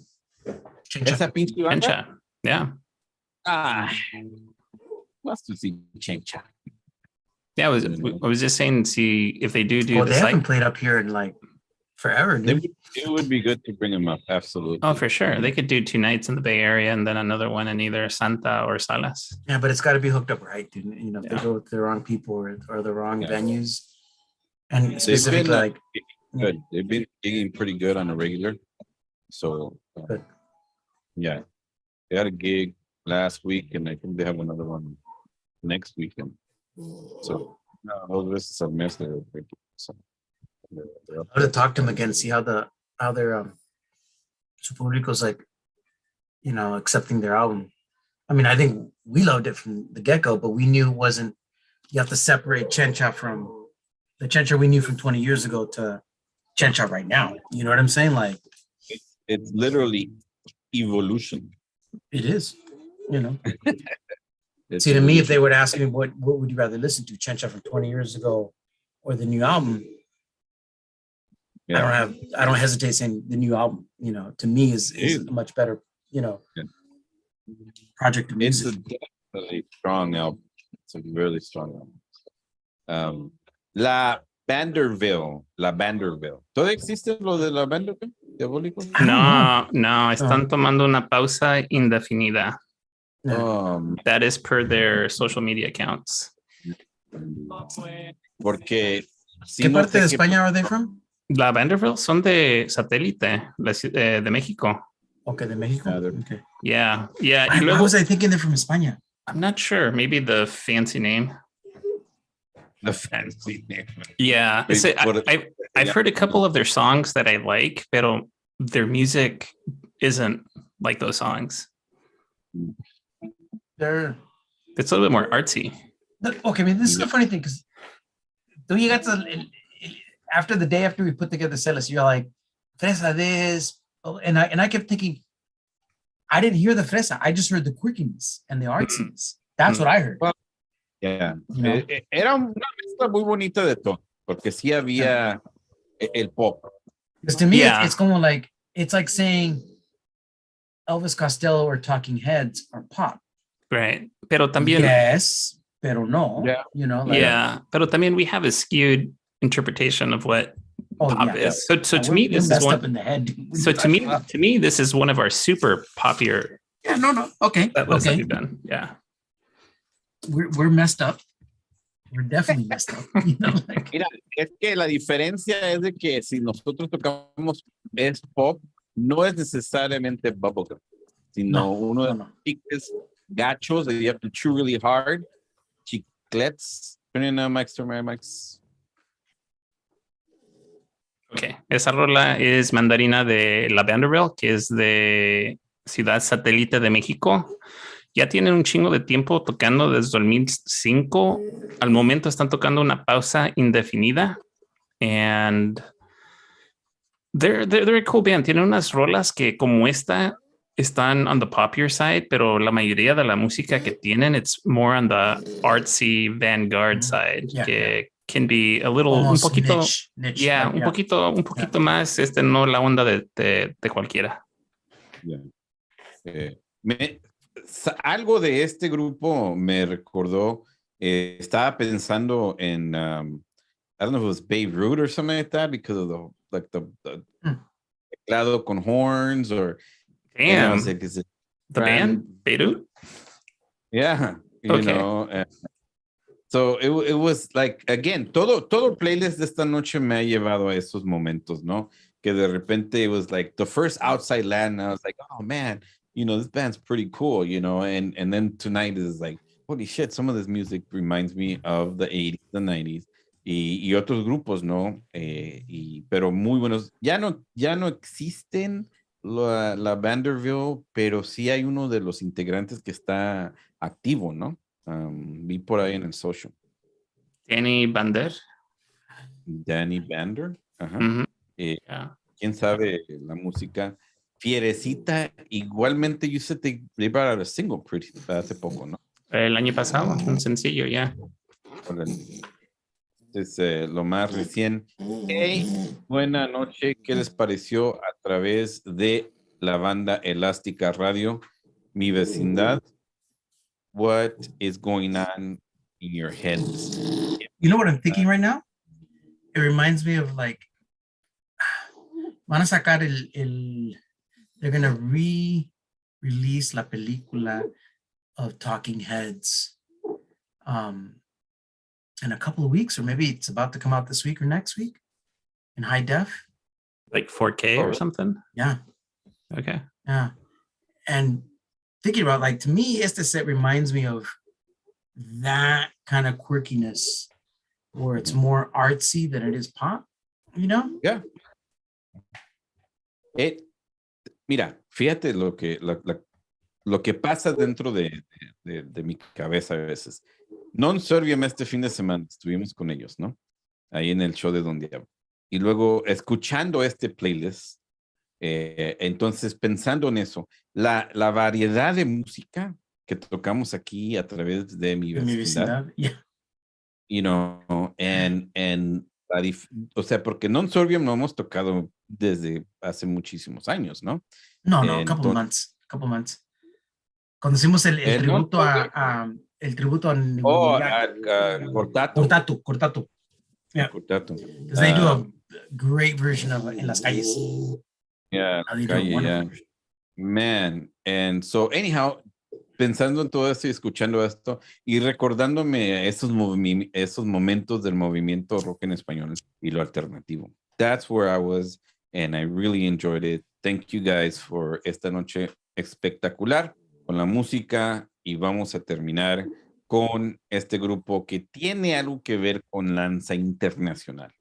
Esa pinche banda. Chencha. Yeah. Wants to see Chencha. Yeah, I was just saying, see if they do the they haven't played up here in like forever. It would be good to bring them up. Absolutely. Oh, for sure. They could do 2 nights in the Bay Area and then another one in either Santa or Salas. Yeah, but it's got to be hooked up right, dude. You know, if they go with the wrong people or the wrong venues, and specifically good. They've been gigging pretty good on a regular. So yeah, they had a gig last week, and I think they have another one next weekend. So, no, 2 veces al mes. So, I have to talk to them again, see how their su público's like, accepting their album. I mean, I think we loved it from the get-go, but we knew it wasn't, you have to separate Chencha from the Chencha we knew from 20 years ago to Chencha right now. You know what I'm saying? Like, it's literally evolution. it is, It's See, to me, if evolution. they would ask me what would you rather listen to, Chencha from 20 years ago or the new album, Yeah. I don't hesitate saying the new album, to me is a much better, Yeah. project of It's music. a definitely strong album. It's a really strong album. La Vanderbilt. ¿Todavía existe lo de la Vanderbilt? ¿Diabólico? No, están tomando una pausa indefinida. That is per their social media accounts. Porque ¿Qué parte de España are they from? La Vanderbilt son de Satélite, de México. Okay, de México. Okay. Yeah. Why was I thinking they're from España? I'm not sure. Maybe the fancy name. The fancy name. Yeah. I've heard a couple of their songs that I like, pero their music isn't like those songs. It's a little bit more artsy. Okay, I mean, this is a funny thing because you got to after the day after we put together Celis, you're like, Fresa this, and I kept thinking, I didn't hear the Fresa, I just heard the quirkiness and the artsiness. That's what I heard. Well, yeah. Era una mezcla muy bonita de todo, porque sí había el pop. Because to me, it's como like, it's like saying Elvis Costello or Talking Heads are pop. Right. Pero también. Yes, pero no. Yeah. Pero también we have a skewed interpretation of what pop is. So to me, this is one. Up in the head. So to me, this is one of our super popular. Yeah, no. Okay. That we've done. Yeah. We're messed up. We're definitely messed up. Mira, es que la diferencia es de que si nosotros tocamos es pop, no es necesariamente bubblegum, sino uno de los piques gachos that you have to chew really hard, chiclets. Turn in Max. Ok, esa rola es Mandarina de la Vanderbilt, que es de Ciudad Satélite de México. Ya tienen un chingo de tiempo tocando desde 2005. Al momento están tocando una pausa indefinida. And they're a cool band. Tienen unas rolas que como esta están on the popular side, pero la mayoría de la música que tienen, it's more on the artsy vanguard side, que can be a little, almost un poquito, niche, yeah, un poquito más, no la onda de cualquiera. Yeah. Algo de este grupo me recordó, estaba pensando en, I don't know if it was Babe Ruth or something like that, because of the teclado con horns, or damn, the band Beirut. Yeah, you know. So it was like, again, todo playlist de esta noche me ha llevado a esos momentos, ¿no? Que de repente it was like the first Outside Land, and I was like, oh man, this band's pretty cool, and then tonight is like, holy shit, some of this music reminds me of the 80s, the 90s, y otros grupos, ¿no? Pero muy buenos. Ya no existen la Vanderbilt, pero sí hay uno de los integrantes que está activo, ¿no? Vi por ahí en el social. Danny Bander. Ajá. Mm-hmm. ¿Quién sabe la música? Fierecita, igualmente, you said they brought out a single hace poco, ¿no? El año pasado, un sencillo, ya. Es lo más recién. Hey, buena noche. ¿Qué les pareció a través de la banda Elástica Radio, Mi Vecindad? What is going on in your heads? You know what I'm thinking right now? It reminds me of like, van a sacar they're going to re-release la película of Talking Heads in a couple of weeks, or maybe it's about to come out this week or next week in high def. Like 4K or something? Yeah. Okay. Yeah. And thinking about, like, to me, este set reminds me of that kind of quirkiness where it's more artsy than it is pop, you know? Yeah. Mira, fíjate lo que pasa dentro de mi cabeza a veces. Non Serviam este fin de semana, estuvimos con ellos, ¿no? Ahí en el show de Don Diablo. Y luego, escuchando este playlist, entonces pensando en eso, la variedad de música que tocamos aquí a través de mi En mi vecindad, vecindad, yeah. you know, o sea, porque Non Serviam no hemos tocado desde hace muchísimos años, ¿no? No, a Entonces, couple months. Cuando hicimos el el Non tributo Serviam, el tributo a Cortato, Cortato. Yeah, Cortato. because they do a great version of En las calles. Yeah, They do a calle, wonderful yeah. version. Man, and so anyhow, pensando en todo esto y escuchando esto y recordándome esos momentos del movimiento rock en español y lo alternativo. That's where I was, and I really enjoyed it. Thank you guys for esta noche espectacular con la música y vamos a terminar con este grupo que tiene algo que ver con Lanza Internacional.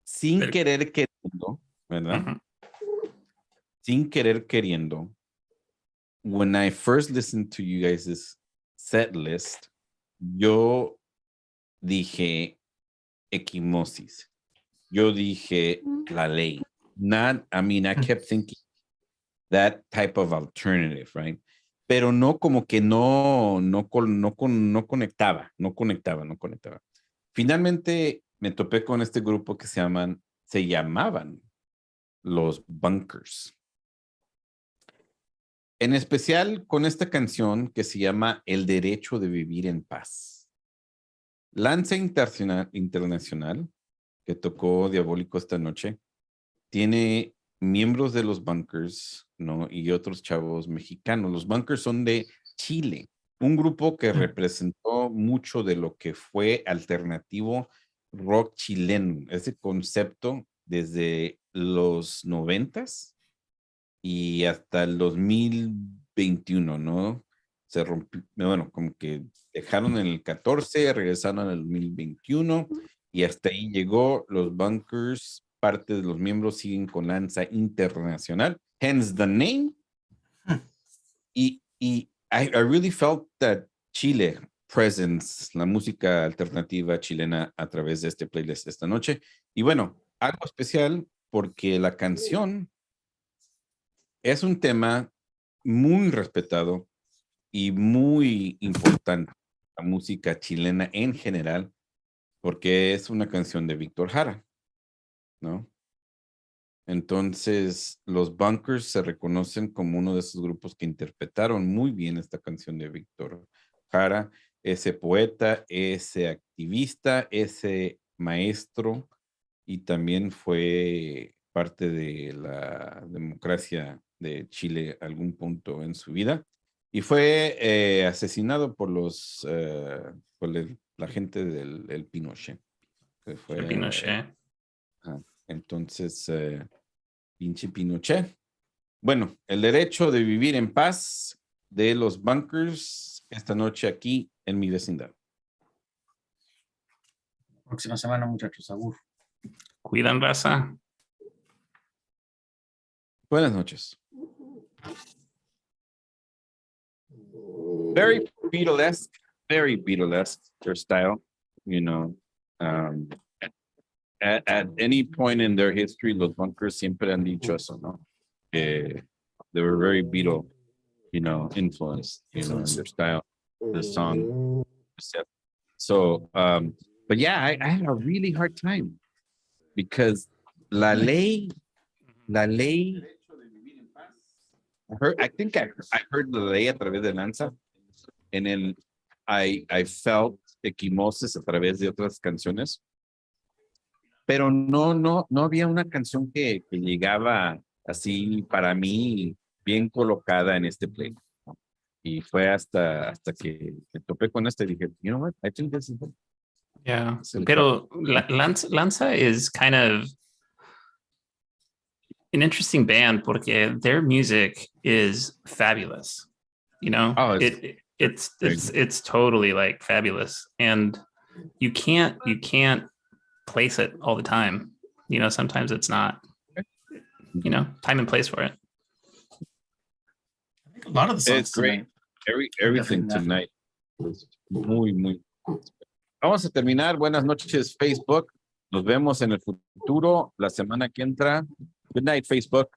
Sin Pero- querer queriendo, ¿verdad? Ujú. Sin querer queriendo, when I first listened to you guys' set list, yo dije equimosis. Yo dije la ley. I kept thinking that type of alternative, right? Pero no como que no conectaba. Finalmente me topé con este grupo que se llamaban los Bunkers. En especial con esta canción que se llama El Derecho de Vivir en Paz. Lanza Internacional, que tocó Diabólico esta noche, tiene miembros de los Bunkers, ¿no? Y otros chavos mexicanos. Los Bunkers son de Chile, un grupo que representó mucho de lo que fue alternativo rock chileno, ese concepto desde los 90s y hasta el 2021, ¿no? Se rompió, bueno, como que dejaron en el 14, regresaron en el 2021 y hasta ahí llegó los Bunkers. Parte de los miembros siguen con Lanza Internacional, hence the name. Y I really felt that Chile presence, la música alternativa chilena a través de este playlist esta noche. Y bueno, algo especial porque la canción es un tema muy respetado y muy importante, la música chilena en general, porque es una canción de Víctor Jara, ¿no? Entonces, los Bunkers se reconocen como uno de esos grupos que interpretaron muy bien esta canción de Víctor Jara, ese poeta, ese activista, ese maestro, y también fue parte de la democracia de Chile algún punto en su vida. Y fue asesinado por la gente del Pinochet. Que fue, El Pinochet. entonces, pinche Pinochet. Bueno, el derecho de vivir en paz de los Bunkers esta noche aquí en mi vecindad. Próxima semana, muchachos. Agur. Cuidan, raza. Buenas noches. Very Beatlesque, their style, you know. At any point in their history, los Bunkers siempre han dicho eso, ¿no? They were very Beatle, you know, influenced, you know, in their style, the song. So, but yeah, I had a really hard time because La Ley, I think I heard La Ley a través de Lanza, and then I felt equimosis a través de otras canciones, pero no había una canción que llegaba así para mí bien colocada en este play. Y fue hasta que me topé con este y dije, you know what, I think this is it. Yeah. Pero Lanza is kind of an interesting band porque their music is fabulous. You know, it's totally like fabulous, and you can't place it all the time. You know, sometimes it's not, you know, time and place for it. I think a lot of the songs It's great. Everything tonight was muy. Vamos a terminar. Buenas noches, Facebook. Nos vemos en el futuro, la semana que entra. Good night, Facebook.